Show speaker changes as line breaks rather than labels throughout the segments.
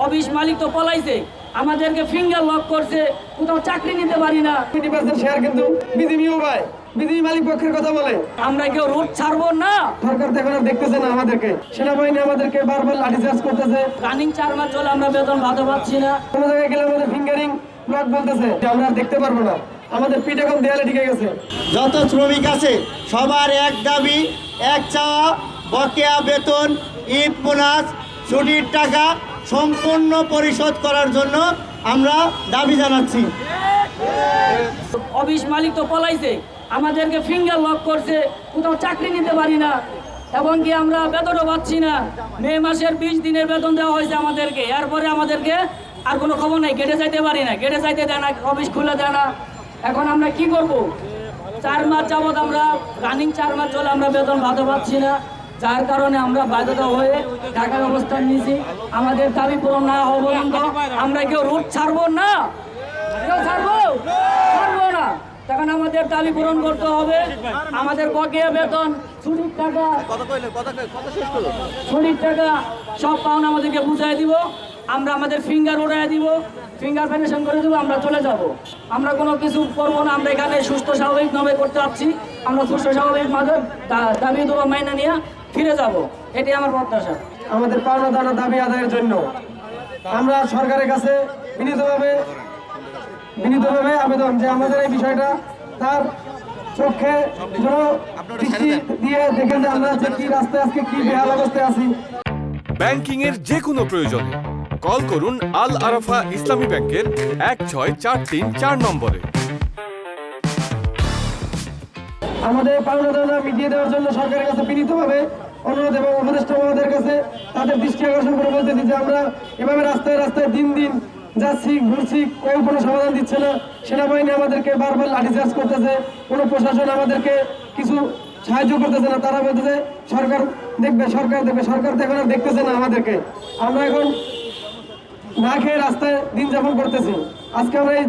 Office মালিক তো পলাইছে, আমাদেরকে ফিঙ্গার লক করছে, কোথাও চাকরি নিতে পারি না।
20% শেয়ার কিন্তু বিজিবিও ভাই, বিজিবি মালিক পক্ষের কথা বলে।
আমরা কেউ রোড ছাড়বো না।
সরকার তো এখন আর দেখতেছে না আমাদেরকে, সেনাবাহিনী আমাদেরকে বারবার লাঠিচার্জ করতেছে।
রানিং 4 মাস চলে আমরা বেতন ভাতা পাচ্ছি না।
কোনো জায়গায় গেলে আমাদের ফিঙ্গারিং ব্লক বলতেছে যে আমরা আর দেখতে পারবো না, আমাদের পিঠ এখন দেয়ালে ঢুকে গেছে।
যত শ্রমিক আছে সবার এক দাবি, এক চাওয়া, বকেয়া বেতন, ঈদ বোনাস, ছুটির টাকা সম্পূর্ণ পরিশোধ করার জন্য আমরা দাবি জানাচ্ছি।
অফিস মালিক তো পলাইছে, আমাদেরকে ফিঙ্গার লক করছে, কোথাও চাকরি নিতে পারি না, এবং কি আমরা বেতনও পাচ্ছি না। মে মাসের 20 দিনের বেতন দেওয়া হয়েছে আমাদেরকে, এরপরে আমাদেরকে আর কোনো খবর নাই, গেটে যাইতে পারি না, গেটে যাইতে দেয় না, অফিস খুলে দেয় না। এখন আমরা কি করব? 4 মাস যাবৎ আমরা রানিং 4 মাস চলে আমরা বেতন ভাতা পাচ্ছি না, যার কারণে আমরা বাধ্যতা হয়ে ঢাকার অবস্থান নিয়েছি। আমাদের দাবি পূরণ না হওয়া পর্যন্ত আমরা কেউ রোড ছাড়বো না, কেউ ছাড়বো না। তখন আমাদের দাবি পূরণ করতে হবে। আমাদের বকেয়া বেতন, ছুটির টাকা সব পাওনা আমাদেরকে বুঝাই দিব। আমরা আমাদের ফিঙ্গার উড়াই দিব, ফিঙ্গার ভ্যানিশন করে দেবো, আমরা চলে যাব। আমরা কোনো কিছু করবো না, আমরা এখানে সুস্থ স্বাভাবিকভাবে করতে পারছি। আমরা সুস্থ স্বাভাবিক মাঝে দাবি দেবো, মাইনা নিয়ে ফিরে যাব, এটাই আমার প্রত্যাশা।
আমাদের পাওনা দানা দাবি আদায়ের জন্য আমরা সরকারের কাছে বিনীতভাবে আবেদন যে আমাদের এই বিষয়টা তার চোখে দৃষ্টি দিয়ে দেখেন যে আমরা যে কি রাস্তায় আজকে কি বেহাল অবস্থায় আছি।
ব্যাংকিং এর যে কোনো প্রয়োজনে কল করুন আল আরাফা ইসলামী ব্যাংকের 1643 নম্বরে।
আমাদের পাওনা দানা মিটিয়ে দেওয়ার জন্য সরকারের কাছে বিনীতভাবে অনুরোধ এবং উপদেষ্টা মহোদয়ের কাছে তাদের দৃষ্টি আকর্ষণ করে বলতেছি যে আমরা এভাবে রাস্তায় রাস্তায় দিন দিন যাচ্ছি, ঘুরছি, কেউ কোনো সমাধান দিচ্ছে না। সেনাবাহিনী আমাদেরকে বারবার লাঠিচার্জ করতেছে, কোনো প্রশাসন আমাদেরকে কিছু সাহায্য করতেছে না। তারা বলতেছে সরকার দেখবে, সরকার দেখবে, সরকার তো এখন আর দেখতেছে না আমাদেরকে। আমরা এখন না খেয়ে রাস্তায় দিন যাপন করতেছি। আজকে আমরা এই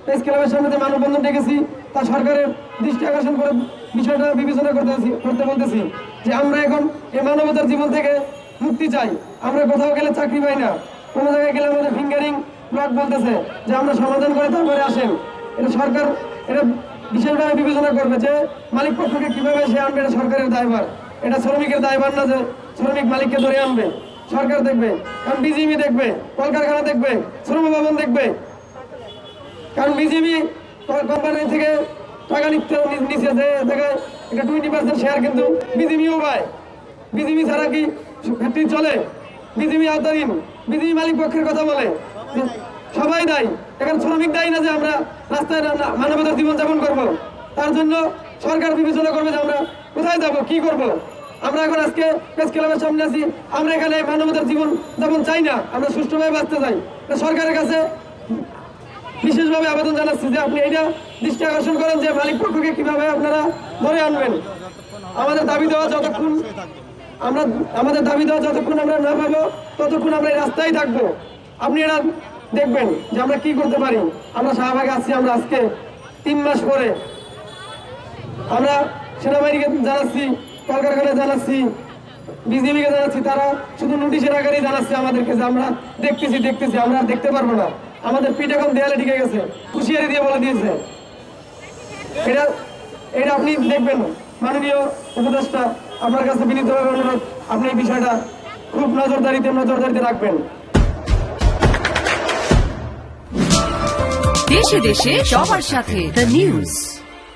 প্রেস ক্লাবের সামনে যে মানববন্ধন ডেকেছি, তা সরকারের দৃষ্টি আকর্ষণ করে বিষয়টা বিবেচনা করতে বলতেছি যে আমরা এখন এই মানবতার জীবন থেকে মুক্তি চাই। আমরা কোথাও গেলে চাকরি পাই না, কোনো জায়গায় গেলে আমাদের ফিঙ্গারিং ব্লক বলতেছে যে আমরা সমাধান করে তারপরে আসেন। এটা সরকার এটা বিশেষভাবে বিবেচনা করবে যে মালিক পক্ষকে কিভাবে সে আনবে, এটা সরকারের দায়ভার, এটা শ্রমিকের দায়ভার না যে শ্রমিক মালিককে ধরে আনবে। সরকার দেখবে, কারণ বিজিবি দেখবে, কলকারখানা দেখবে, শ্রম ভবন দেখবে, কারণ বিজিবি কোম্পানি থেকে টাকা নিচ্ছে দেখে এটা 20% শেয়ার কিন্তু বিজিবিও পায়। বিজিবি ছাড়া কি ফ্যাক্টরি চলে? বিজিবি আওতাধীন, বিজিবি মালিক পক্ষের কথা বলে, সবাই দায়ী। এখানে শ্রমিক দায়ী না যে আমরা রাস্তায় মানবতার জীবনযাপন করব। তার জন্য সরকার বিবেচনা করবে যে আমরা কোথায় যাব, কি করব। আমরা এখন আজকে প্রেস ক্লাবের সামনে আছি, আমরা এখানে মানবতার জীবন যাপন চাই না, আমরা সুষ্ঠুভাবে বাঁচতে চাই। সরকারের কাছে বিশেষভাবে আবেদন জানাচ্ছি যে আপনি এটা দৃষ্টি আকর্ষণ করেন যে মালিক পক্ষকে কিভাবে আপনারা ধরে আনবেন। আমাদের দাবি দেওয়া যতক্ষণ আমরা না পাবো ততক্ষণ আমরা এই রাস্তায় থাকবো। আপনি এটা দেখবেন যে আমরা কি করতে পারি। আমরা শাহবাগে আছি, আমরা আজকে 3 মাস পরে আমরা সেনাবাহিনীকে জানাচ্ছি, কলকারখানায় জানাচ্ছি, বিজিবিকে জানাচ্ছি, তারা শুধু নোটিশের আকারেই জানাচ্ছে আমাদেরকে যে আমরা দেখতেছি, আমরা আর দেখতে পারবো না, আমাদের পিঠ এখন দেয়ালে ঢুকে গেছে, হুঁশিয়ারি দিয়ে বলে দিয়েছে। এটা আপনি দেখবেন মাননীয় উপদেষ্টা, আপনার কাছে বিনীতভাবে অনুরোধ, আপনি এই বিষয়টা খুব নজরদারিতে রাখবেন।
দেশে দেশে সবার সাথে দ্য নিউজ।